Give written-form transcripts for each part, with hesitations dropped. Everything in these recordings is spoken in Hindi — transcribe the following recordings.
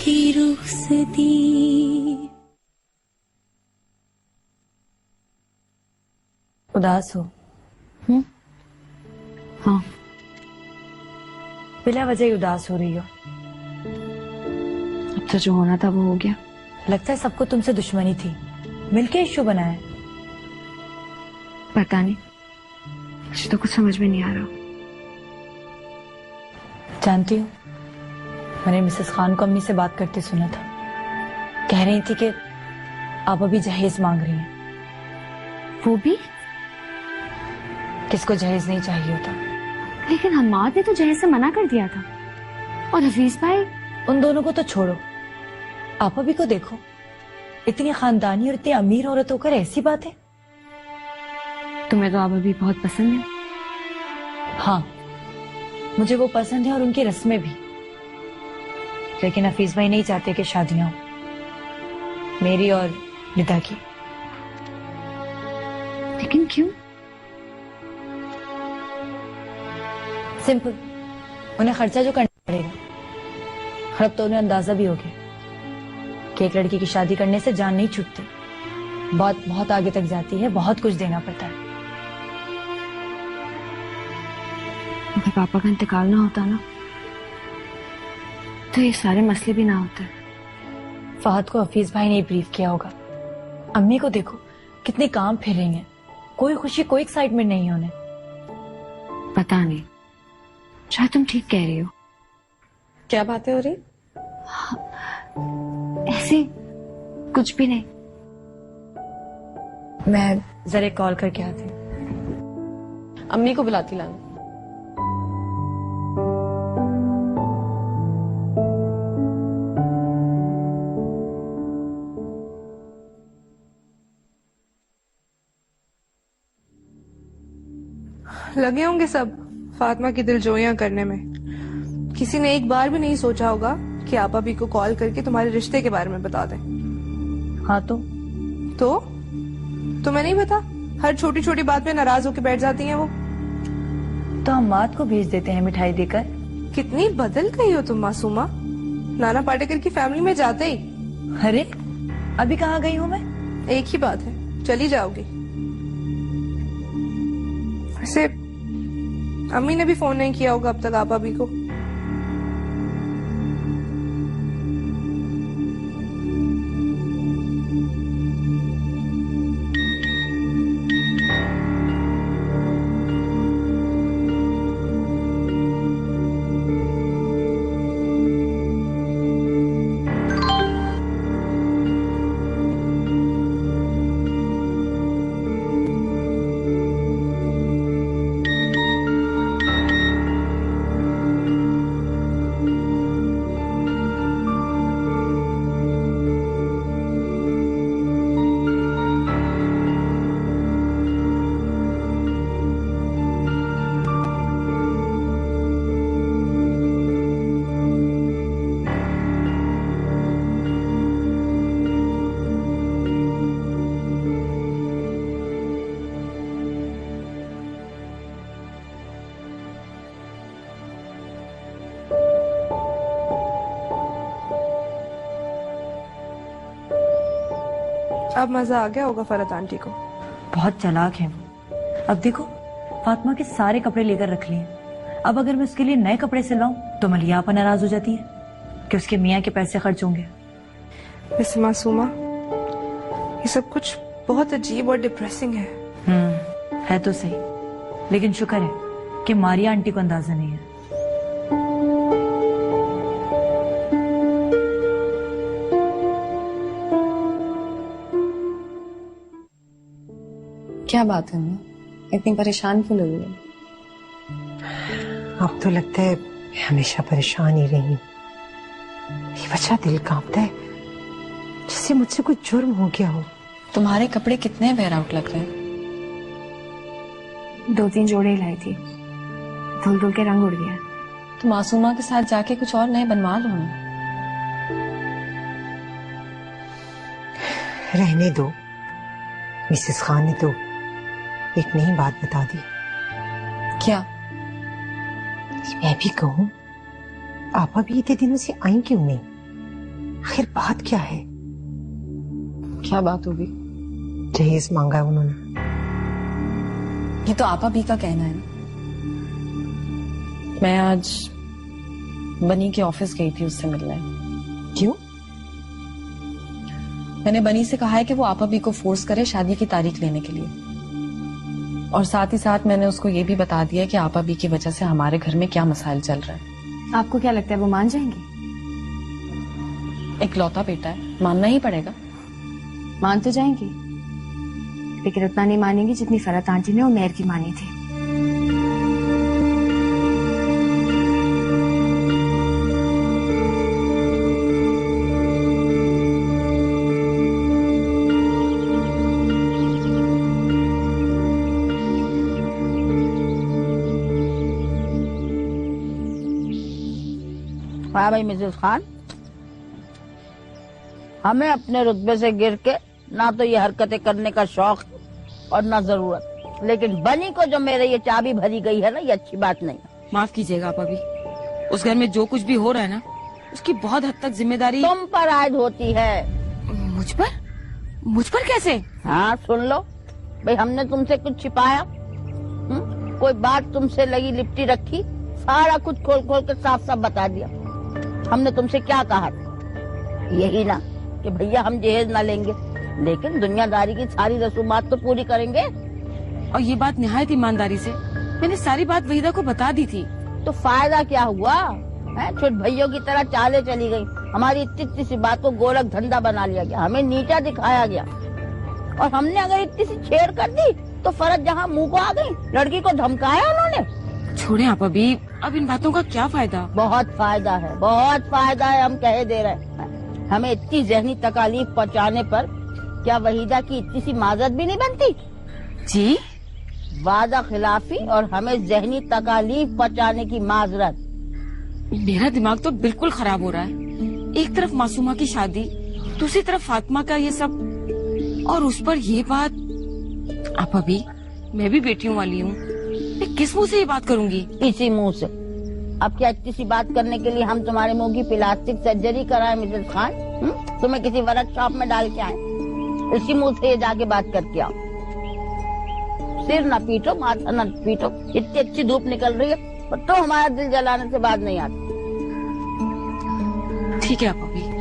की रुखसती। उदास हो? हाँ। बिना वजह ही उदास हो रही हो। अब तो जो होना था वो हो गया। लगता है सबको तुमसे दुश्मनी थी, मिलके इश्यू बनाया। पता नहीं, मुझे तो कुछ समझ में नहीं आ रहा। जानती हो, मैंने मिसेस खान को अम्मी से बात करते सुना था। कह रही थी कि आप अभी जहेज मांग रही हैं। वो भी? किसको जहेज नहीं चाहिए होता। लेकिन हम्माद ने तो जहेज से मना कर दिया था। और हफीज भाई? उन दोनों को तो छोड़ो, आप अभी को देखो, इतनी खानदानी और इतनी अमीर औरत होकर ऐसी बात है। तुम्हें तो आप अभी बहुत पसंद है। हाँ, मुझे वो पसंद है और उनकी रस्में भी। लेकिन हफीज भाई नहीं चाहते कि शादियां हो, मेरी और निदा की। लेकिन क्यों? सिंपल, उन्हें खर्चा जो करना पड़ेगा। और अब तो उन्हें अंदाजा भी हो गया कि एक लड़की की शादी करने से जान नहीं छूटती, बात बहुत आगे तक जाती है, बहुत कुछ देना पड़ता है। अगर पापा का इंतकाल ना होता ना, तो ये सारे मसले भी ना होते। फहद को हफीज भाई ने ब्रीफ किया होगा। अम्मी को देखो, कितनी काम फिर रही हैं, कोई खुशी कोई एक्साइटमेंट नहीं है उन्हें। पता नहीं, शायद तुम ठीक कह रही हो। क्या बातें हो रही? ऐसे कुछ भी नहीं। मैं जरा कॉल करके आती हूँ। अम्मी को बुलाती लाना। लगे होंगे सब फातिमा की दिलजोइयां करने में। किसी ने एक बार भी नहीं सोचा होगा कि आप अभी को कॉल करके तुम्हारे रिश्ते के बारे में बता दें। हाँ तो तुम्हें नहीं पता? हर छोटी छोटी बात पे नाराज होकर बैठ जाती हैं वो। तो हम मात को भेज देते हैं मिठाई देकर। कितनी बदल गई हो तुम मासूमा। नाना पाटेकर की फैमिली में जाते ही। अरे अभी कहाँ गई हूँ मैं? एक ही बात है, चली जाओगी। वैसे अम्मी ने भी फोन नहीं किया होगा अब तक आप अभी को। अब मजा आ गया होगा फरहत आंटी को। बहुत चालाक है वो। अब देखो, फातिमा के सारे कपड़े लेकर रख लिए। अब अगर मैं उसके लिए नए कपड़े सिलवाऊं तो मलिया आपा नाराज हो जाती है कि उसके मियाँ के पैसे खर्च होंगे। मिस मासूमा, ये सब कुछ बहुत अजीब और डिप्रेसिंग है। है तो सही, लेकिन शुक्र है कि मारिया आंटी को अंदाजा नहीं है। क्या बात है माँ, इतनी परेशान क्यों लग रही है? अब तो लगता है मैं हमेशा परेशान ही रही। ये बच्चा दिल कांपता है जैसे मुझसे कुछ जुर्म हो गया हो। तुम्हारे कपड़े कितने वेयर आउट लग रहे हैं। 2-3 जोड़े ही लाई थी, धुल धुल के रंग उड़ गया। तो मासूमा के साथ जाके कुछ और नए बनवा लो ना। रहने दो, मिसेस खान ने तो एक नई बात बता दी। क्या? मैं भी कहूँ, आपा भी इतने दिनों से आई क्यों नहीं? आखिर बात क्या है? क्या बात होगी? जहेज मांगा है उन्होंने। ये तो आपा भी का कहना है ना। मैं आज बनी के ऑफिस गई थी उससे मिलने। क्यों? मैंने बनी से कहा है कि वो आपा भी को फोर्स करे शादी की तारीख लेने के लिए, और साथ ही साथ मैंने उसको ये भी बता दिया कि आपा भी की वजह से हमारे घर में क्या मसाइल चल रहा है। आपको क्या लगता है वो मान जाएंगे? इकलौता बेटा है, मानना ही पड़ेगा। मान तो जाएंगी, लेकिन उतना नहीं मानेंगी जितनी फरत आंटी ने उमेर की मानी थी। हाँ भाई मिसेस खान, हमें अपने रुतबे से गिर के ना तो ये हरकतें करने का शौक और ना जरूरत, लेकिन बनी को जो मेरे ये चाबी भरी गई है ना, ये अच्छी बात नहीं है। माफ कीजिएगा आपा भी, उस घर में जो कुछ भी हो रहा है ना, उसकी बहुत हद तक जिम्मेदारी तुम पर आयद होती है। मुझ पर? मुझ पर कैसे? हाँ सुन लो भाई, हमने तुमसे कुछ छिपाया? कोई बात तुमसे लगी लिपटी रखी? सारा कुछ खोल खोल के साफ साफ बता दिया। हमने तुमसे क्या कहा था? यही ना कि भैया हम जहेज ना लेंगे, लेकिन दुनियादारी की सारी रसूमात तो पूरी करेंगे। और ये बात निहायत ईमानदारी से मैंने सारी बात वहीदा को बता दी थी। तो फायदा क्या हुआ? छोट भैयों की तरह चाले चली गई। हमारी इतनी सी बात को गोलक धंधा बना लिया गया, हमें नीचा दिखाया गया, और हमने अगर इतनी सी छेड़ कर दी तो फरज जहाँ मुंह को आ गई, लड़की को धमकाया उन्होंने। छोड़े आप अभी, अब इन बातों का क्या फायदा? बहुत फायदा है, बहुत फायदा है, हम कहे दे रहे हैं। हमें इतनी जहनी तकालीफ पहुँचाने पर क्या वहीदा की इतनी सी माजरत भी नहीं बनती? जी? वादा खिलाफी और हमें जहनी तकालीफ पहुँचाने की माजरत। मेरा दिमाग तो बिल्कुल खराब हो रहा है। एक तरफ मासूमा की शादी, दूसरी तरफ फातिमा का ये सब, और उस पर ये बात। आप अभी, मैं भी बेटियों वाली हूँ, मैं किस मुंह से ये बात करूंगी? इसी मुंह से। अब क्या इतनी सी बात करने के लिए हम तुम्हारे मुंह की प्लास्टिक सर्जरी कराएं मिसेस खान? तुम्हें किसी वर्कशॉप में डाल के आए? इसी मुंह से ये जाके बात करके आओ। सिर न पीटो, माथा न पीटो। इतनी अच्छी धूप निकल रही है, पर तो हमारा दिल जलाने से बात नहीं आती। ठीक है आप अभी।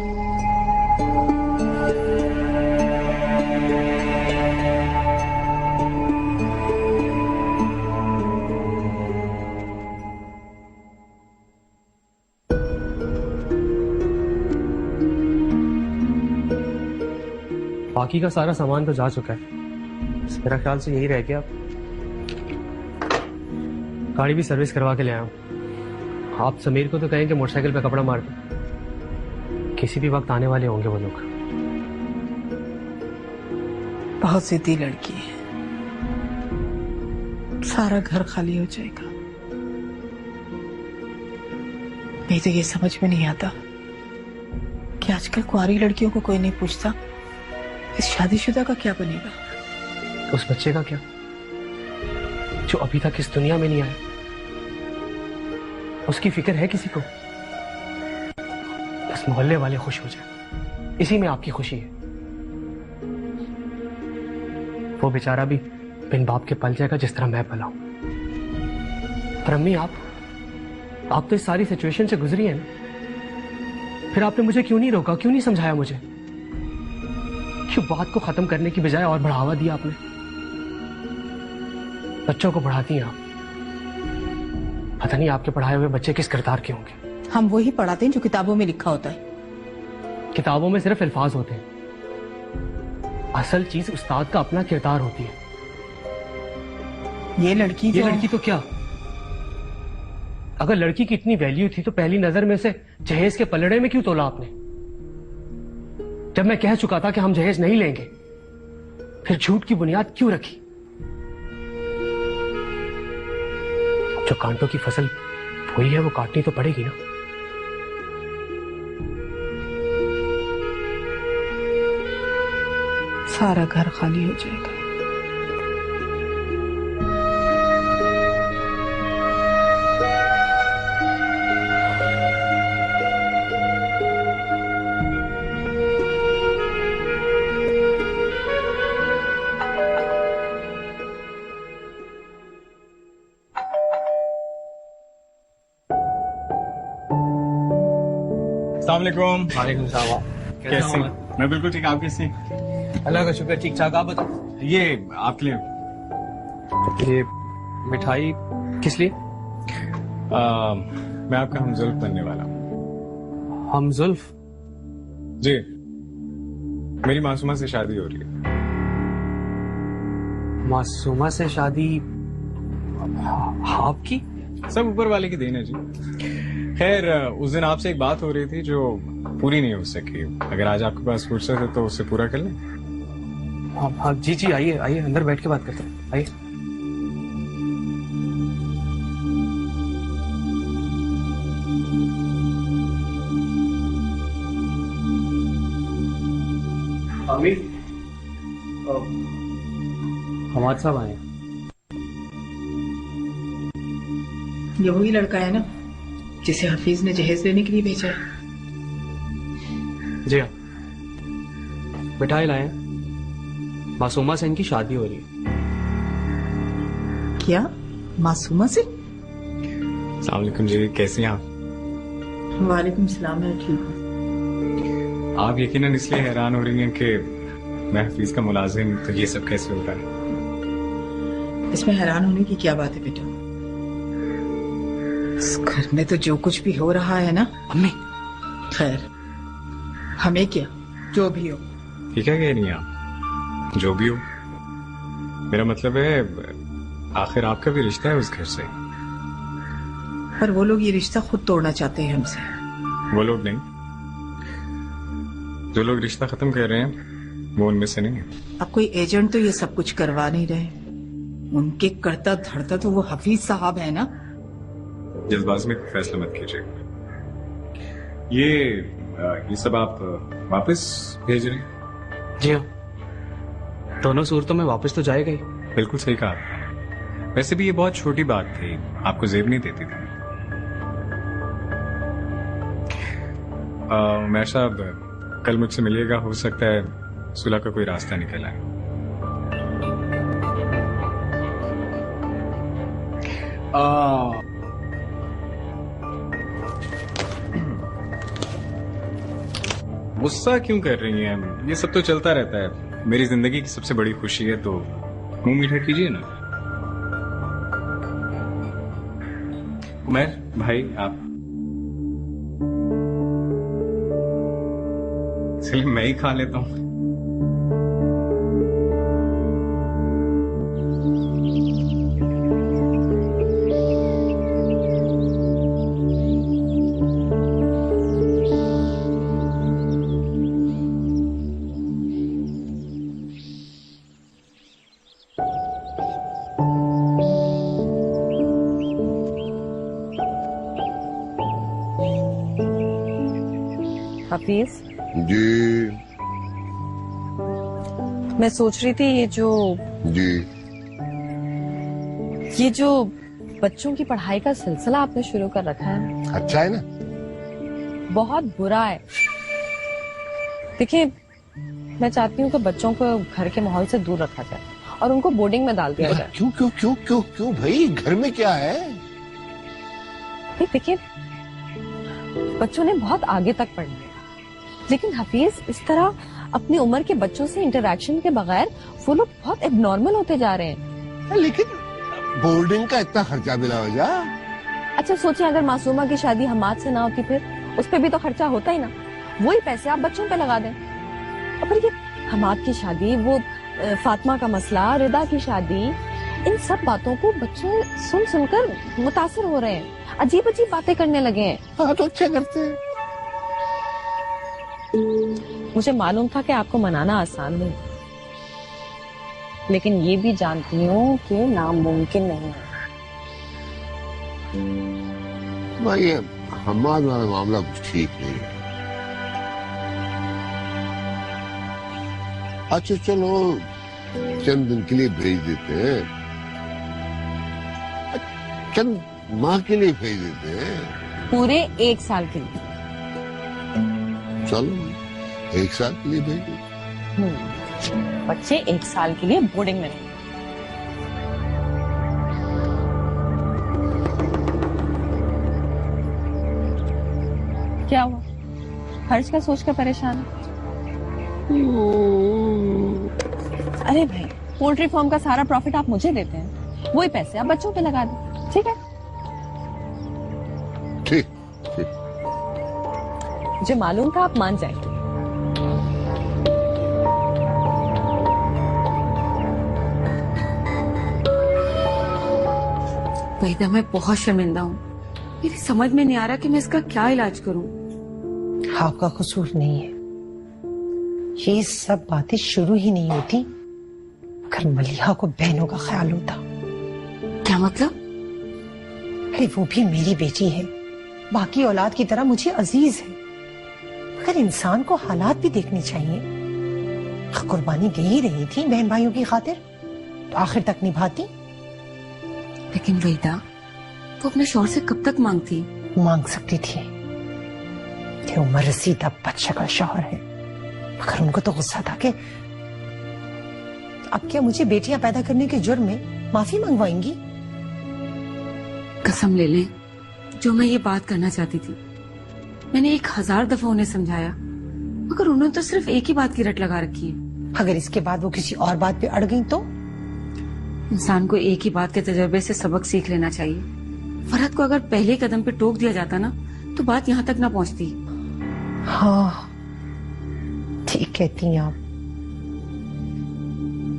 बाकी का सारा सामान तो जा चुका है, मेरा ख्याल से यही रह गया। गाड़ी भी सर्विस करवा के ले आया हूँ। आप समीर को तो कहें कि मोटरसाइकिल पे कपड़ा मार दो, किसी भी वक्त आने वाले होंगे वो लोग। बहुत जिद्दी लड़की है, सारा घर खाली हो जाएगा। नहीं तो ये समझ में नहीं आता कि आजकल कुंवारी लड़कियों को कोई नहीं पूछता, इस शादीशुदा का क्या बनेगा? उस बच्चे का क्या, जो अभी तक इस दुनिया में नहीं आया? उसकी फिक्र है किसी को? बस मोहल्ले वाले खुश हो जाए, इसी में आपकी खुशी है। वो बेचारा भी बिन बाप के पल जाएगा जिस तरह मैं पला हूं। पर अम्मी, आप तो इस सारी सिचुएशन से गुजरी है ना, फिर आपने मुझे क्यों नहीं रोका, क्यों नहीं समझाया मुझे? क्यों बात को खत्म करने की बजाय और बढ़ावा दिया आपने? बच्चों को पढ़ाती हैं आप, पता नहीं आपके पढ़ाए हुए बच्चे किस किरदार के होंगे। हम वही पढ़ाते हैं जो किताबों में लिखा होता है। किताबों में सिर्फ अल्फाज होते हैं, असल चीज उस्ताद का अपना किरदार होती है। ये लड़की तो क्या? अगर लड़की की इतनी वैल्यू थी तो पहली नजर में से जहेज के पलड़े में क्यों तोला आपने? जब मैं कह चुका था कि हम जहेज नहीं लेंगे, फिर झूठ की बुनियाद क्यों रखी? जो कांटों की फसल बोई है वो काटनी तो पड़ेगी ना। सारा घर खाली हो जाएगा। अस्सलाम वालेकुम। वालेकुम सलाम। कैसे? मैं बिल्कुल ठीक, आप कैसे? अल्लाह का शुक्र, ठीक ठाक। आप बताओ। ये आपके लिए ये मिठाई किस लिए? मैं आपका हमजुल्फ बनने वाला हूँ। हमजुल्फ? जी, मेरी मासूमा से शादी हो रही है। मासूमा से शादी? आपकी? सब ऊपर वाले की देन है जी। खैर, उस दिन आपसे एक बात हो रही थी जो पूरी नहीं हो सकी। अगर आज आपके पास फुर्सत है तो उसे पूरा कर लें। हाँ जी जी, आइए आइए, अंदर बैठ के बात करते हैं, आइए। अम्मी, हमारे साहब आए। ये वही लड़का है ना जिसे हफीज ने जहेज लेने के लिए भेजा है? जी हाँ, मिठाई लाए हैं। मासूमा से इनकी शादी हो रही है। क्या? मासूमा से? अस्सलाम वालेकुम जी, कैसे हैं आप? वालेकुम सलाम, मैं ठीक हूँ। आप यकीनन इसलिए हैरान हो रही हैं कि मैं हफीज का मुलाजिम, तो ये सब कैसे हो रहा है? इसमें हैरान होने की क्या बात है बेटा? इस घर में तो जो कुछ भी हो रहा है ना। अम्मी, खैर, हमें क्या, जो भी हो। ठीक है, कह रही हैं आप? जो भी हो, मेरा मतलब है आखिर आपका भी रिश्ता है उस घर से। पर वो लोग ये रिश्ता खुद तोड़ना चाहते हैं हमसे। वो लोग नहीं, जो लोग रिश्ता खत्म कर रहे हैं वो उनमें से नहीं है। अब कोई एजेंट तो ये सब कुछ करवा नहीं रहे। उनके करता धड़ता तो वो हफीज साहब है ना। जल्दबाजी में फैसला मत कीजिए। ये सब आप वापस भेज रहे हैं? जी हाँ, दोनों सूरतों में वापस तो जाएगा ही। बिल्कुल सही कहा आपने। वैसे भी ये बहुत छोटी बात थी, आपको जेब नहीं देती थी। उमैर साहब, कल मुझसे मिलिएगा, हो सकता है सुलह का कोई रास्ता निकल आए। गुस्सा क्यों कर रही हैं? ये सब तो चलता रहता है। मेरी जिंदगी की सबसे बड़ी खुशी है, तो मुंह मीठा कीजिए ना। उमैर भाई, आप चलिए मैं ही खा लेता हूँ। हफीज, जी मैं सोच रही थी जी ये जो बच्चों की पढ़ाई का सिलसिला आपने शुरू कर रखा है, अच्छा है ना? बहुत बुरा है। देखिए, मैं चाहती हूँ कि बच्चों को घर के माहौल से दूर रखा जाए और उनको बोर्डिंग में डाल दिया जाए। क्यों क्यों क्यों क्यों क्यों भाई, घर में क्या है? नहीं, देखिए, बच्चों ने बहुत आगे तक पढ़ना है, लेकिन हफीज इस तरह अपनी उम्र के बच्चों से इंटरेक्शन के बगैर वो लोग बहुत एबनॉर्मल होते जा रहे हैं। लेकिन बोर्डिंग का इतना खर्चा भी ना हो जा। अच्छा सोचिए, अगर मासूमा की शादी हमाद से ना होती फिर उस पे भी तो खर्चा होता ही ना। वही पैसे आप बच्चों पे लगा दें। और फिर ये हमाद की शादी, वो फातिमा का मसला, रिदा की शादी, इन सब बातों को बच्चे सुन सुनकर मुतासिर हो रहे हैं, अजीब अजीब बातें करने लगे हैं। हाँ तो अच्छा करते हैं। मुझे मालूम था कि आपको मनाना आसान नहीं, लेकिन ये भी जानती हूँ कि नामुमकिन नहीं है। भाई हमारा वाला मामला कुछ ठीक नहीं है। अच्छा चलो चंद दिन के लिए भेज देते हैं, चंद माह के लिए भेज देते हैं। पूरे 1 साल के लिए। चलो 1 साल के लिए भेज देते। बच्चे 1 साल के लिए बोर्डिंग में रहेंगे। क्या हुआ? खर्च का सोच कर परेशान है? अरे भाई, पोल्ट्री फार्म का सारा प्रॉफिट आप मुझे देते हैं, वही पैसे आप बच्चों पे लगा दें, ठीक है? ठीक ठीक। मुझे मालूम था आप मान जाएंगे। वहीदा, मैं बहुत शर्मिंदा हूँ। मेरी समझ में नहीं आ रहा कि मैं इसका क्या इलाज करूँ। आपका कसूर नहीं है, ये सब बातें शुरू ही नहीं होती अगर मलिहा को बहनों का ख्याल होता। क्या मतलब? अरे वो भी मेरी बेटी है, बाकी औलाद की तरह मुझे अजीज है, मगर इंसान को हालात भी देखने चाहिए। कुर्बानी दे ही रही थी बहन भाइयों की खातिर, तो आखिर तक निभाती। लेकिन वहीदा, वो अपने शौहर से कब तक मांगती? मांग सकती थी कि उम्र रसीदा बदशक्ल शौहर है, मगर उनको तो गुस्सा था कि अब क्या मुझे बेटियां पैदा करने के जुर्म में माफी मंगवाएंगी। कसम ले लें, जो मैं ये बात करना चाहती थी मैंने 1000 दफा उन्हें समझाया, मगर उन्होंने तो सिर्फ एक ही बात की रट लगा रखी है। अगर इसके बाद वो किसी और बात पे अड़ गई तो? इंसान को एक ही बात के तजर्बे से सबक सीख लेना चाहिए। फरहत को अगर पहले कदम पे टोक दिया जाता ना, तो बात यहाँ तक ना पहुँचती। हाँ, ठीक कहती हैं आप,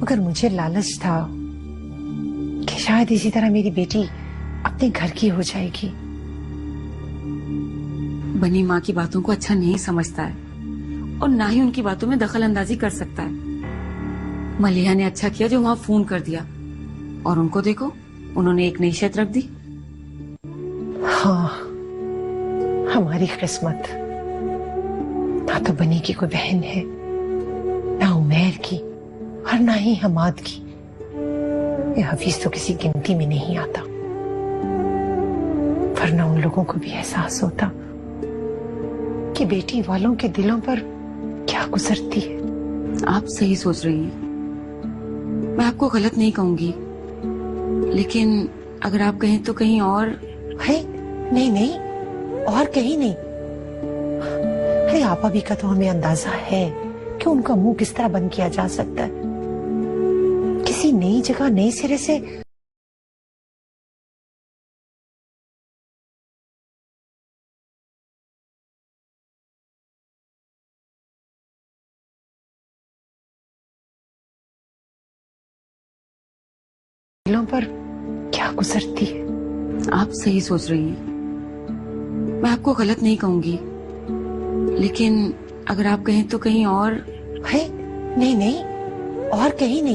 मगर मुझे लालच था कि शायद इसी तरह मेरी बेटी अपने घर की हो जाएगी। बनी माँ की बातों को अच्छा नहीं समझता है और ना ही उनकी बातों में दखल अंदाजी कर सकता है। मलिहा ने अच्छा किया जो वहाँ फोन कर दिया, और उनको देखो, उन्होंने एक नई शर्त रख दी। हाँ, हमारी किस्मत, ना तो बनी की कोई बहन है, ना उमैर की, और ना ही हमाद की। ये हफीज तो किसी गिनती में नहीं आता, वरना उन लोगों को भी एहसास होता कि बेटी वालों के दिलों पर क्या गुजरती है। आप सही सोच रही हैं, मैं आपको गलत नहीं कहूंगी, लेकिन अगर आप कहें तो कहीं और है। नहीं नहीं, और कहीं नहीं। अरे आपा भी का तो हमें अंदाजा है कि उनका मुंह किस तरह बंद किया जा सकता है। किसी नई जगह नए सिरे से दिलों पर क्या गुजरती है। आप सही सोच रही हैं, मैं आपको गलत नहीं कहूंगी, लेकिन अगर आप कहें तो कहीं और है। नहीं नहीं, और कहीं नहीं।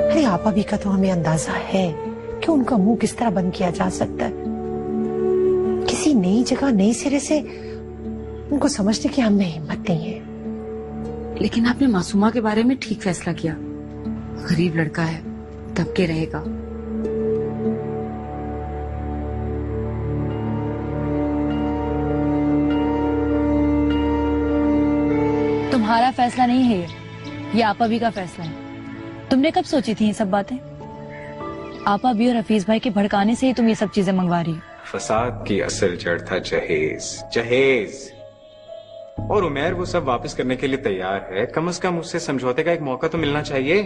अरे आपा भी का तो हमें अंदाजा है कि उनका मुंह किस तरह बंद किया जा सकता है। किसी नई जगह नए सिरे से उनको समझने की हमें हिम्मत नहीं है। लेकिन आपने मासूमा के बारे में ठीक फैसला किया। गरीब लड़का है, दब के रहेगा। तुम्हारा फैसला नहीं है ये आपा भी का फैसला है। तुमने कब सोची थी ये सब बातें? आपा भी और हफीज भाई के भड़काने से ही तुम ये सब चीजें मंगवा रही हो। फसाद की असल जड़ था जहेज, और उमैर वो सब वापस करने के लिए तैयार है। कम से कम उससे समझौते का एक मौका तो मिलना चाहिए।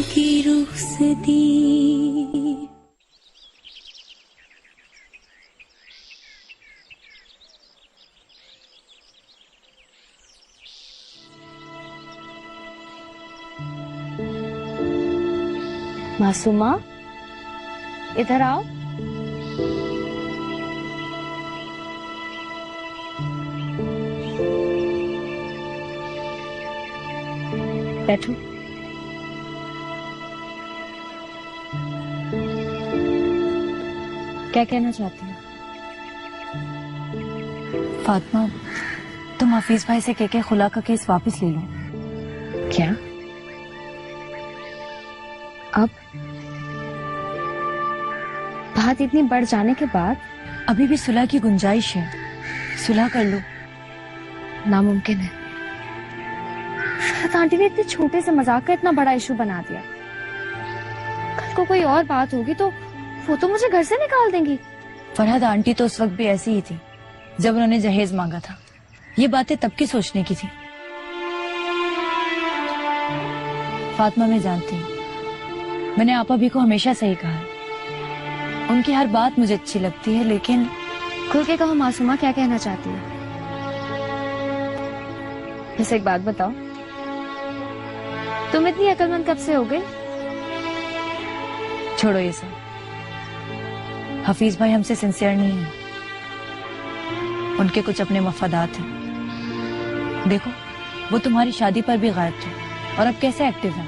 की रुखसती मासूमा, इधर आओ। बैठो। क्या कहना चाहती हो? फातिमा, तुम हफीज भाई से कह के खुला का केस वापस ले लो। क्या? अब बात इतनी बढ़ जाने के बाद? अभी भी सुलह की गुंजाइश है, सुलह कर लो। नामुमकिन है। आंटी ने इतने छोटे से मजाक का इतना बड़ा इशू बना दिया। कल को कोई और बात होगी तो वो तो मुझे घर से निकाल देंगी। फरहद आंटी तो उस वक्त भी ऐसी ही थी, जब उन्होंने जहेज मांगा था। ये बातें तब की सोचने की थी। फातिमा, मैं जानती हूँ, मैंने आपा भी को हमेशा सही कहा है। उनकी हर बात मुझे अच्छी लगती है, लेकिन खुल के कहो मासूमा, क्या कहना चाहती है? वैसे एक बात बताओ, तुम इतनी अक्लमंद कब से हो गई? छोड़ो ये सब। हफीज भाई हमसे सिंसियर नहीं है। उनके कुछ अपने मफादात हैं। देखो, वो तुम्हारी शादी पर भी गायब थे और अब कैसे एक्टिव है।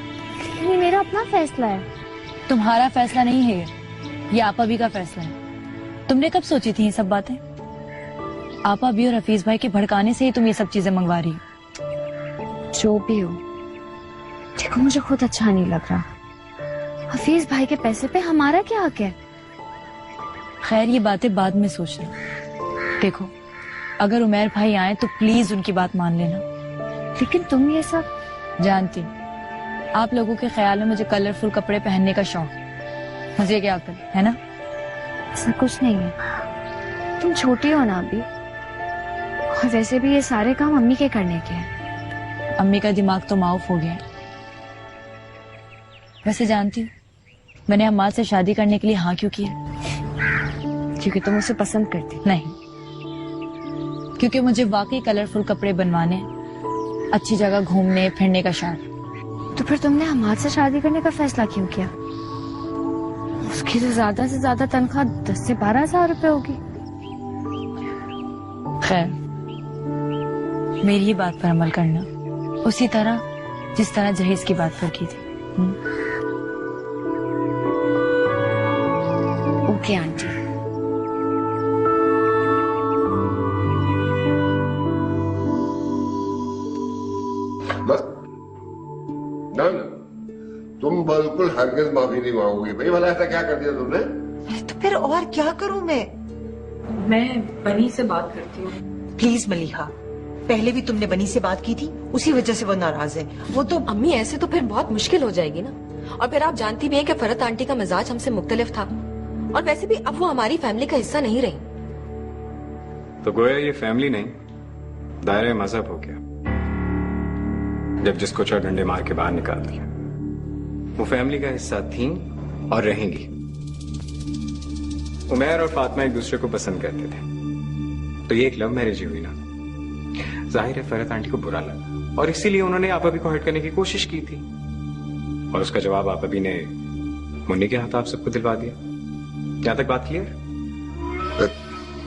ये मेरा अपना फैसला है। तुम्हारा फैसला नहीं है ये आपा भी का फैसला है। तुमने कब सोची थी ये सब बातें? आपा भी और हफीज भाई के भड़काने से ही तुम ये सब चीजें मंगवा रही हो। जो भी हो, देखो मुझे खुद अच्छा नहीं लग रहा। हफीज भाई के पैसे पे हमारा क्या हक है? खैर, ये बातें बाद में सोचना। देखो, अगर उमैर भाई आए तो प्लीज उनकी बात मान लेना। लेकिन तुम ये सब जानती हूँ, आप लोगों के ख्याल में मुझे कलरफुल कपड़े पहनने का शौक है। मुझे क्या अकल है ना? ऐसा कुछ नहीं है, तुम छोटी हो ना अभी। और वैसे भी ये सारे काम अम्मी के करने के हैं। अम्मी का दिमाग तो माउफ हो गया है। वैसे जानती हूँ, मैंने हमाद से शादी करने के लिए हाँ क्यों की है? क्योंकि तुम उसे पसंद करती? नहीं, क्योंकि मुझे वाकई कलरफुल कपड़े बनवाने, अच्छी जगह घूमने फिरने का शौक। तो फिर तुमने हमाद से शादी करने का फैसला क्यों किया? उसकी तो ज्यादा से ज्यादा तनख्वाह 10 से 12 हजार रुपए होगी। खैर, मेरी ही बात पर अमल करना, उसी तरह जिस तरह जहेज की बात पर की थी। Okay aunty. बस ना, तुम बिल्कुल हरगिज माफी नहीं मांगोगी। भाई भला ऐसा क्या कर दिया तुमने? तो फिर और क्या करूं मैं बनी से बात करती हूँ। प्लीज मलिहा, पहले भी तुमने बनी से बात की थी, उसी वजह से वो नाराज है। वो तो अम्मी, ऐसे तो फिर बहुत मुश्किल हो जाएगी ना। और फिर आप जानती भी हैं कि फरत आंटी का मिजाज हमसे मुख्तलिफ था, और वैसे भी अब वो हमारी फैमिली का हिस्सा नहीं रही। तो गोया ये फैमिली नहीं, दायरे मजहब हो गया। जब जिसको 4 डंडे मार के बाहर निकाल दिया। वो फैमिली का हिस्सा थी और रहेंगी। उमैर और फातिमा एक दूसरे को पसंद करते थे, तो ये एक लव मैरिज हुई ना। जाहिर है फरत आंटी को बुरा लगा, और इसीलिए उन्होंने आप अभी को हर्ट करने की कोशिश की थी। और उसका जवाब आप अभी ने मुन्नी के हाथ आप सबको दिलवा दिया। यहां तक बात क्लियर?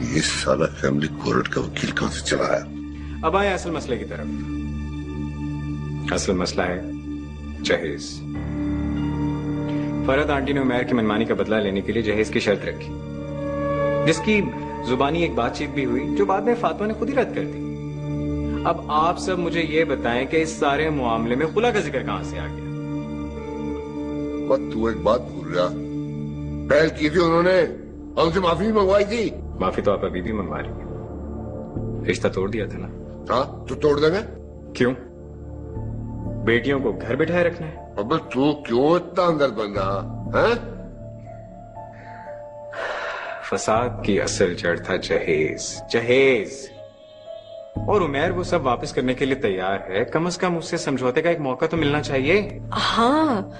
ये सारा फैमिली कोर्ट का वकील कहां से चला है? अब आए असल मसले की तरफ। असल मसला है जहेज। फरत आंटी ने उमैर की मनमानी का बदला लेने के लिए जहेज की शर्त रखी, जिसकी जुबानी एक बातचीत भी हुई, जो बाद में फातिमा ने खुद ही रद्द कर दी। अब आप सब मुझे ये बताएं कि इस सारे मामले में खुला का जिक्र कहां से आ गया? बस तू एक बात भूल गया, पहल की थी उन्होंने, हमसे माफी भी मंगवाई थी। माफी तो आप अभी भी मंगवा रही हैं। रिश्ता तोड़ दिया था ना? हाँ, तो तोड़ देंगे। क्यों? बेटियों को घर बिठाए रखना है? अब तू क्यों इतना अंदर बन रहा है? फसाद की असल जड़ था जहेज। जहेज और उमैर वो सब वापस करने के लिए तैयार है। कम से कम उससे समझौते का एक मौका तो मिलना चाहिए। हाँ,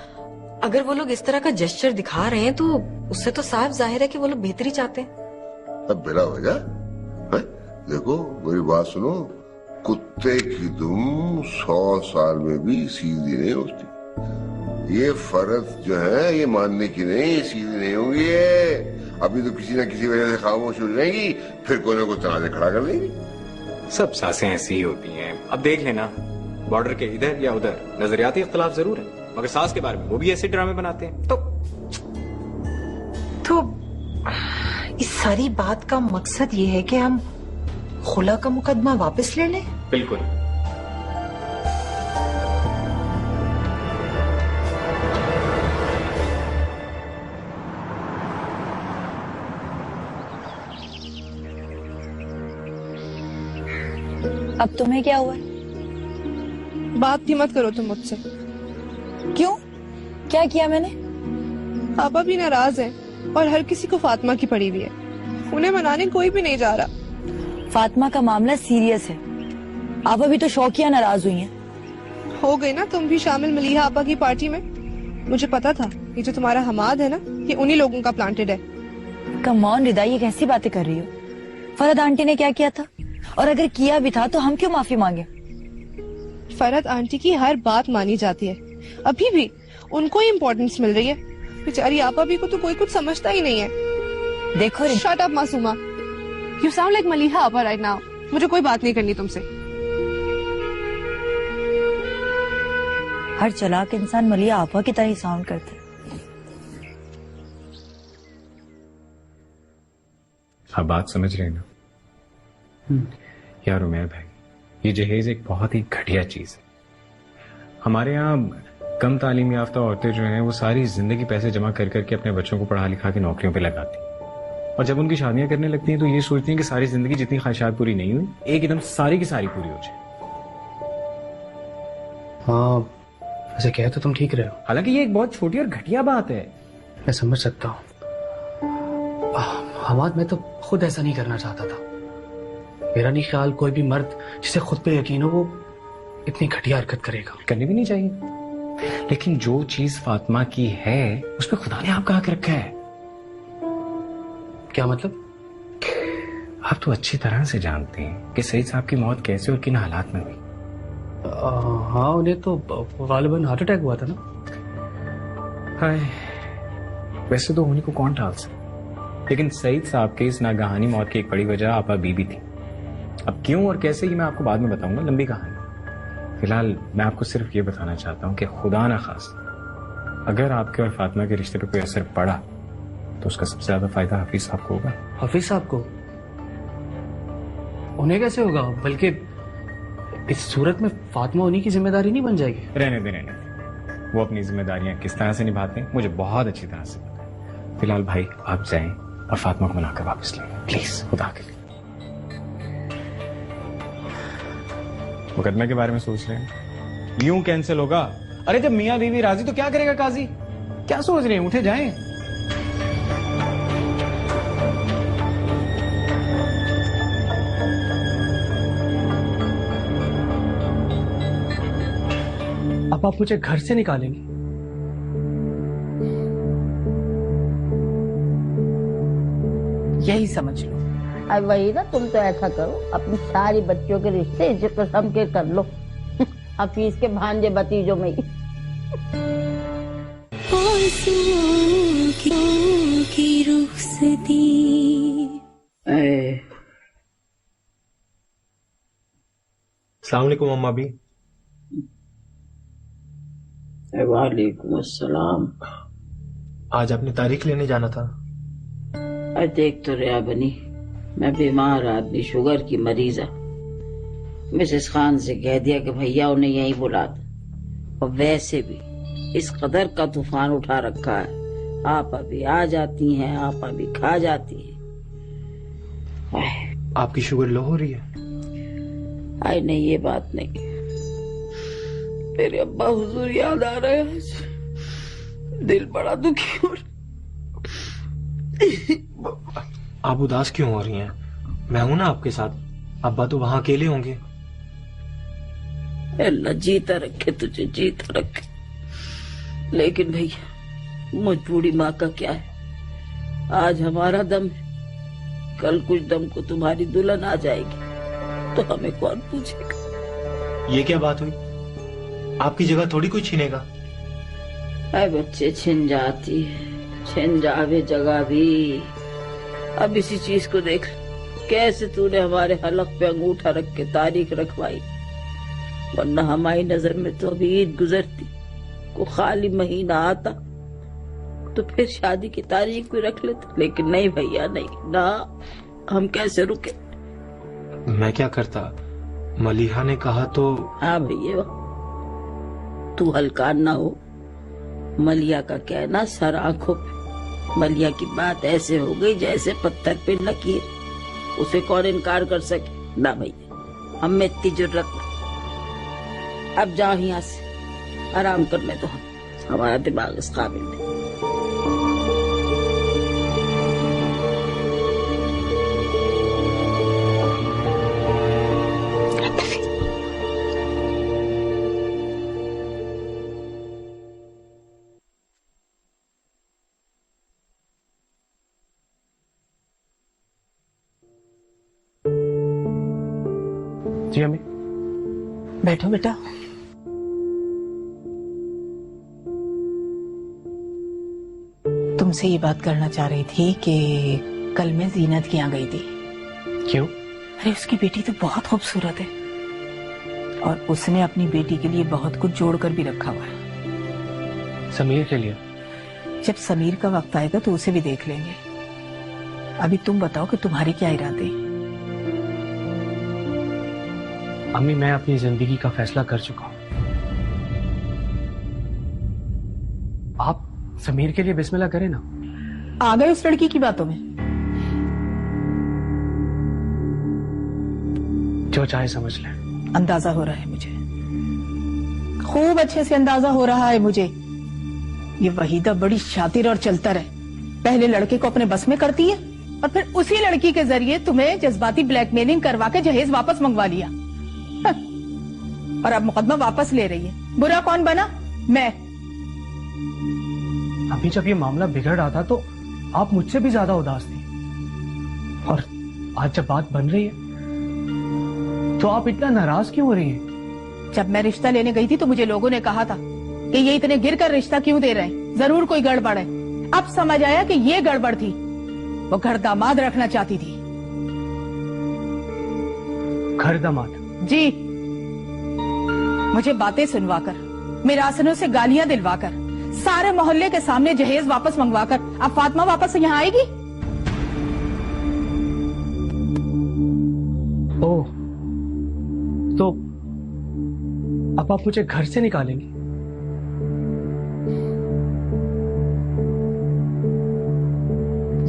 अगर वो लोग इस तरह का जेस्चर दिखा रहे हैं तो उससे तो साफ जाहिर है कि वो लोग बेहतरी चाहते हैं। अब बेला हो जा। देखो मेरी बात सुनो, कुत्ते की दुम 100 साल में भी सीधी नहीं होती। ये फर्ज जो है ये मानने की नहीं, सीधी नहीं होंगी ये। अभी तो किसी न किसी वजह से खामोश हो जाएंगी, फिर कोई ना कोई तनाज़े खड़ा कर देंगी। सब सासें ऐसी ही होती हैं। अब देख लेना, बॉर्डर के इधर या उधर नजरियाती इख्तलाफ जरूर है, मगर सास के बारे में वो भी ऐसे ड्रामे बनाते हैं। तो इस सारी बात का मकसद ये है कि हम खुला का मुकदमा वापस ले लें? बिल्कुल। अब तुम्हें क्या हुआ? बात ही मत करो तुम मुझसे। क्यों? क्या किया मैंने? आपा भी नाराज है और हर किसी को फातिमा की पड़ी हुई है। उन्हें मनाने कोई भी नहीं जा रहा। फातिमा का मामला सीरियस है। आप अभी तो शौकिया नाराज हुई हैं। हो गई ना तुम भी शामिल मलीहा आपा की पार्टी में। मुझे पता था ये जो तुम्हारा हमाद है ना, ये उन्हीं लोगों का प्लांटेड है। कम ऑन रिदा, ये कैसी बातें कर रही हो? फरहत आंटी ने क्या किया था? और अगर किया भी था तो हम क्यों माफी मांगे? फरहत आंटी की हर बात मानी जाती है, अभी भी उनको ही इम्पोर्टेंस मिल रही है। बेचारी आपा भी को तो कोई कुछ समझता ही नहीं है। देखो shut up Masuma, you sound like Maleeha आपा राइट नाउ। मुझे कोई बात नहीं करनी तुमसे। हर चालाक इंसान मलिया आपा की तरह ही साउंड करते हैं। आप बात समझ रहे हैं ना यार उमैर भाई, ये जहेज एक बहुत ही घटिया चीज है। हमारे यहाँ कम तालीम याफ्ता औरतें जो हैं वो सारी जिंदगी पैसे जमा कर करके अपने बच्चों को पढ़ा लिखा के नौकरियों पे लगाती हैं, और जब उनकी शादियां करने लगती हैं तो ये सोचती हैं कि सारी जिंदगी जितनी ख्वाहिशात पूरी नहीं हुई एकदम सारी की सारी पूरी हो जाए। हाँ वैसे कह तो तुम ठीक रहे हो। हालांकि ये एक बहुत छोटी और घटिया बात है। मैं समझ सकता हूँ हमाद, मैं तो खुद ऐसा नहीं करना चाहता था। मेरा नहीं ख्याल कोई भी मर्द जिसे खुद पे यकीन हो वो इतनी घटिया हरकत करेगा। करनी भी नहीं चाहिए, लेकिन जो चीज फातिमा की है उस पर खुदा ने आपका हक रखा है। क्या मतलब? आप तो अच्छी तरह से जानते हैं कि सईद साहब की मौत कैसे और किन हालात में हुई। हाँ उन्हें तो गालिबन हार्ट अटैक हुआ था ना। हाय, वैसे तो होने को कौन टाल सकता, लेकिन सईद साहब के इस नागहानी मौत की एक बड़ी वजह आपा बीबी थी। अब क्यों और कैसे ही मैं आपको बाद में बताऊंगा, लंबी कहानी। फिलहाल मैं आपको सिर्फ ये बताना चाहता हूं कि खुदा ना खास अगर आपके और फातिमा के रिश्ते पर कोई असर पड़ा तो उसका सबसे ज्यादा फायदा हफीज साहब को होगा। हफीज साहब को? उन्हें कैसे होगा? बल्कि इस सूरत में फातिमा उन्हीं की जिम्मेदारी नहीं बन जाएगी? रहने दे, वो अपनी जिम्मेदारियां किस तरह से निभाते हैं मुझे बहुत अच्छी तरह से पता है। फिलहाल भाई आप जाएं और फातिमा को मनाकर वापस लें प्लीज, खुदा के लिए। मुकदमे के बारे में सोच रहे हैं? यूं कैंसिल होगा? अरे जब मियां बीवी राजी तो क्या करेगा काजी? क्या सोच रहे हैं, उठे जाएं। अब आप मुझे घर से निकालेंगे? यही समझ लो। अब वही ना, तुम तो ऐसा करो अपनी सारी बच्चों के रिश्ते इस किस्म के कर लो हफीज के भांजे भतीजों में ही। अस्सलाम वालेकुम अम्मा भी। वालेकुम अस्सलाम। आज आपने तारीख लेने जाना था। देख तो रहा बनी, मैं बीमार आदमी, शुगर की मरीजा। मिसेस खान से कह दिया कि भैया उन्हें यहीं बुला दो। और वैसे भी इस कदर का तूफान उठा रखा है, आप अभी आ जाती हैं, आप अभी खा जाती हैं। आपकी शुगर लो हो रही है? आए नहीं, ये बात नहीं। मेरे अब्बा हुजूर याद आ रहे हैं आज, दिल बड़ा दुखी हो रहा। आप उदास क्यों हो रही हैं? मैं हूं ना आपके साथ। अब्बा तो वहां अकेले होंगे। अल्लाह जीता रखे तुझे, जीता रखे। लेकिन भैया मजबूरी माँ का क्या है? आज हमारा दम है, कल कुछ दम को तुम्हारी दुल्हन आ जाएगी तो हमें कौन पूछेगा? ये क्या बात हुई? आपकी जगह थोड़ी कोई छीनेगा। अरे बच्चे छिन जाती है, छिन जावे जगह भी। अब इसी चीज को देख, कैसे तूने हमारे हलक पे अंगूठा रख के तारीख रखवाई, वरना हमारी नजर में तो अभी ईद गुजरती, को खाली महीना आता तो फिर शादी की तारीख भी रख लेते। लेकिन नहीं भैया, नहीं ना, हम कैसे रुके? मैं क्या करता, मलिहा ने कहा तो। हाँ भैया, तू हलकान ना हो। मलिया का कहना सर आंखों पे। मलिया की बात ऐसे हो गई जैसे पत्थर पे लकीर, उसे कौन इनकार कर सके? ना भैया, हम में इतनी जुर्रत नहीं। अब जाओ यहाँ से, आराम करने दो, हमारा दिमाग इस काबिल नहीं। जी अम्मी। बैठो बेटा। तुमसे ये बात करना चाह रही थी कि कल मैं जीनत के यहाँ गई थी। क्यों? अरे उसकी बेटी तो बहुत खूबसूरत है और उसने अपनी बेटी के लिए बहुत कुछ जोड़कर भी रखा हुआ है। समीर के लिए? जब समीर का वक्त आएगा तो उसे भी देख लेंगे। अभी तुम बताओ कि तुम्हारे क्या इरादे हैं? अम्मी मैं अपनी जिंदगी का फैसला कर चुका हूं। आप समीर के लिए बिस्मिल्लाह करें ना। आ गए उस लड़की की बातों में? जो चाहे समझ लें। अंदाजा हो रहा है मुझे, खूब अच्छे से अंदाजा हो रहा है मुझे। ये वहीदा बड़ी शातिर और चलतर है। पहले लड़के को अपने बस में करती है और फिर उसी लड़की के जरिए तुम्हें जज्बाती ब्लैकमेलिंग करवा के जहेज वापस मंगवा लिया। और अब मुकदमा वापस ले रही है। बुरा कौन बना? मैं। अभी जब ये मामला बिगड़ रहा था तो आप मुझसे भी ज्यादा उदास थी, और आज जब बात बन रही है तो आप इतना नाराज क्यों हो रही हैं? जब मैं रिश्ता लेने गई थी तो मुझे लोगों ने कहा था कि ये इतने गिर कर रिश्ता क्यों दे रहे हैं, जरूर कोई गड़बड़ है। अब समझ आया कि ये गड़बड़ थी। वो घर दामाद रखना चाहती थी। घर दामाद? जी। मुझे बातें सुनवाकर, मिरासनों से गालियां दिलवाकर, सारे मोहल्ले के सामने जहेज वापस मंगवाकर अब फातिमा वापस यहाँ आएगी? ओह, तो अब आप मुझे घर से निकालेंगी?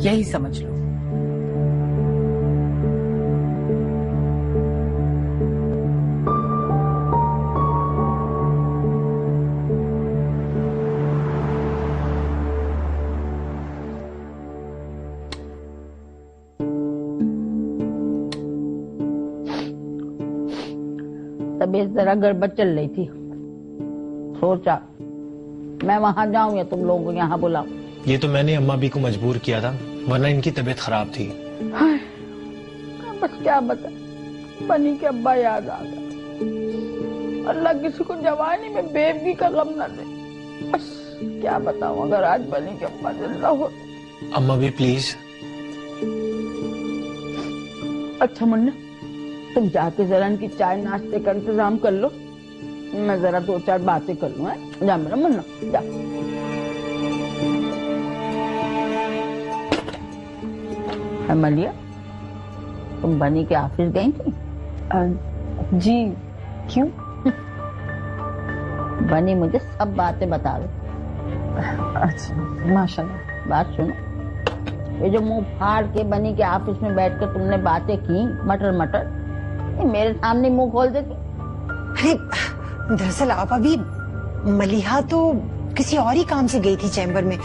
यही समझ लो। तबीयत जरा गड़बड़ चल रही थी, सोचा मैं वहां जाऊं या तुम लोगों को यहाँ बुलाऊं। ये तो मैंने अम्मा भी को मजबूर किया था, वरना इनकी तबीयत खराब थी। हाय, बस क्या बता, बनी के अब्बा याद आ गया। अल्लाह किसी को जवानी में बेबी का गम न दे। बस क्या बताऊं, अगर आज बनी के अब्बा जिंदा हो। अम्मा भी प्लीज। अच्छा मुन्ना, तुम जाके जरा इनकी चाय नाश्ते का इंतजाम कर लो, मैं जरा 2-4 बातें कर लूं। है जा मेरा मुन्ना, जा। मलिया, तुम बनी के ऑफिस गई थी? जी, क्यों? बनी मुझे सब बातें बता दो। अच्छा, माशाल्लाह। बात सुनो, ये जो मुंह फाड़ के बनी के ऑफिस में बैठकर तुमने बातें की मटर मटर, ये मेरे सामने मुंह खोल देती? अरे दरअसल आप अभी मलिहा तो किसी और ही काम से गई थी चैम्बर में,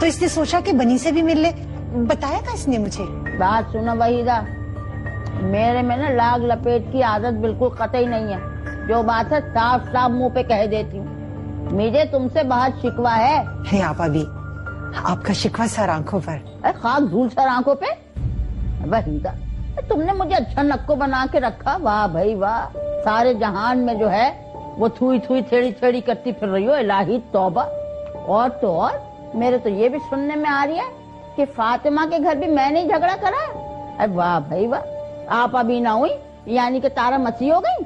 तो इसने सोचा कि बनी से भी मिल ले। बताया था इसने मुझे। बात सुनो वहीदा, मेरे में ना लाग लपेट की आदत बिल्कुल कतई नहीं है। जो बात है साफ साफ मुंह पे कह देती हूँ। मुझे तुमसे बहुत शिकवा है। अरे आप अभी, आपका शिकवा सर आंखों पर। खाक धूल सर आंखों पे? वहीदा, तुमने मुझे अच्छा नक्को बना के रखा। वाह भाई वाह, सारे जहान में जो है वो थुई थुई थेड़ी थेड़ी करती फिर रही हो। इलाही तौबा। और तो और मेरे तो ये भी सुनने में आ रही है कि फातिमा के घर भी मैंने ही झगड़ा करा। अरे वाह भाई वाह, आप अभी ना हुई यानी कि तारा मसी हो गई।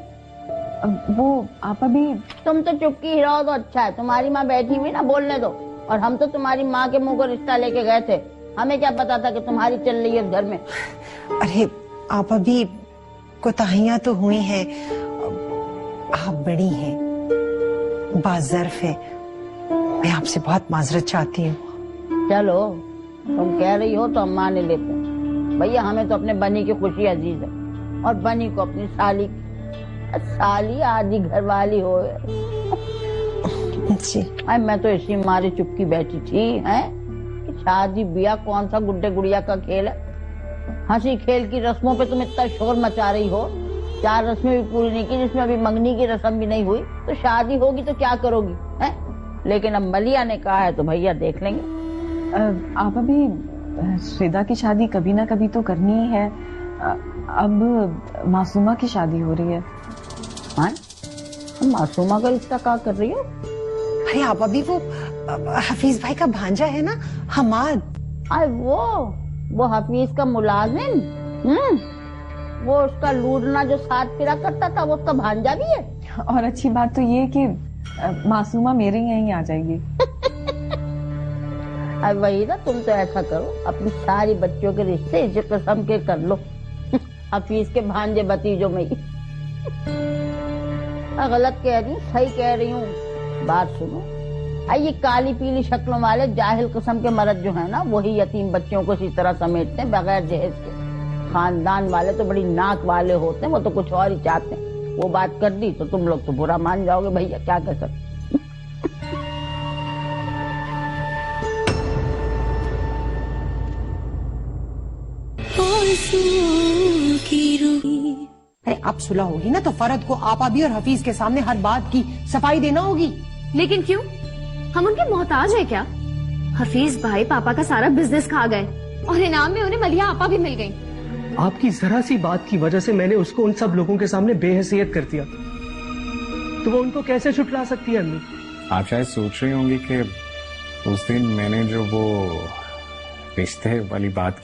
वो आप अभी, तुम तो चुपकी ही रहो तो अच्छा है। तुम्हारी माँ बैठी हुई ना, बोलने दो। और हम तो तुम्हारी माँ के मुंह को रिश्ता लेके गए थे, हमें क्या पता था कि तुम्हारी चल रही है घर में। अरे आप अभी, कोताहियां तो हुई हैं, आप बड़ी हैं, बाज़र्फ है, मैं आपसे बहुत माजरत चाहती हूँ। चलो तुम कह रही हो तो हम मान लेते हैं। भैया हमें तो अपने बनी की खुशी अजीज है, और बनी को अपनी साली आदि घरवाली हो। जी। मैं तो इसी मारे चुपकी बैठी थी हैं कि शादी ब्याह कौन सा गुड्डे गुड़िया का खेल है। हंसी खेल की रस्मों पे तुम इतना शोर मचा रही हो। 4 रस्में भी पूरी नहीं की, जिसमें अभी मंगनी की रस्म भी नहीं हुई, तो शादी होगी तो क्या करोगी हैं? लेकिन अब मलिया ने कहा है तो भैया देख लेंगे। आप अभी श्वेता की शादी कभी ना कभी तो करनी ही है। अब मासूमा की शादी हो रही है। हाँ? मासूमा का रिश्ता क्या कर रही हो? अरे आप अभी वो हफीज भाई का भांजा है ना, हमाद। अरे वो हफीज का मुलाजिम। वो उसका लूटना जो साथ फिरा करता था, वो उसका भांजा भी है। और अच्छी बात तो ये कि मासूमा मेरे यहीं आ जाएगी। अब वही ना, तुम तो ऐसा करो, अपनी सारी बच्चों के रिश्ते इस किस्म के कर लो। हफीज के भांजे भतीजों में ही। गलत कह रही हूँ, सही कह रही हूँ। बात सुनो, ये काली पीली शक्लों वाले जाहिल किस्म के मर्द जो है ना, वही यतीम बच्चों को इसी तरह समेटते हैं बगैर जहेज के। खानदान वाले तो बड़ी नाक वाले होते हैं, वो तो कुछ और ही चाहते हैं। वो बात कर दी तो तुम लोग तो बुरा मान जाओगे भैया, क्या कर सकते। अरे अब सुलह होगी ना तो फरद को आपा भी और हफीज के सामने हर बात की सफाई देना होगी। लेकिन क्यों? हम उनके मोहताज है क्या? हफीज भाई पापा का सारा बिजनेस खा गए और इनाम में उन्हें मलिया आपा भी मिल गई। आपकी जरा सी बात की वजह से मैंने उसको उन सब लोगों के सामने बेहैसियत कर दिया, तो वो उनको कैसे छुटला सकती है अम्मी? आप शायद सोच रही होंगी कि उस दिन मैंने जो वो रिश्ते वाली बात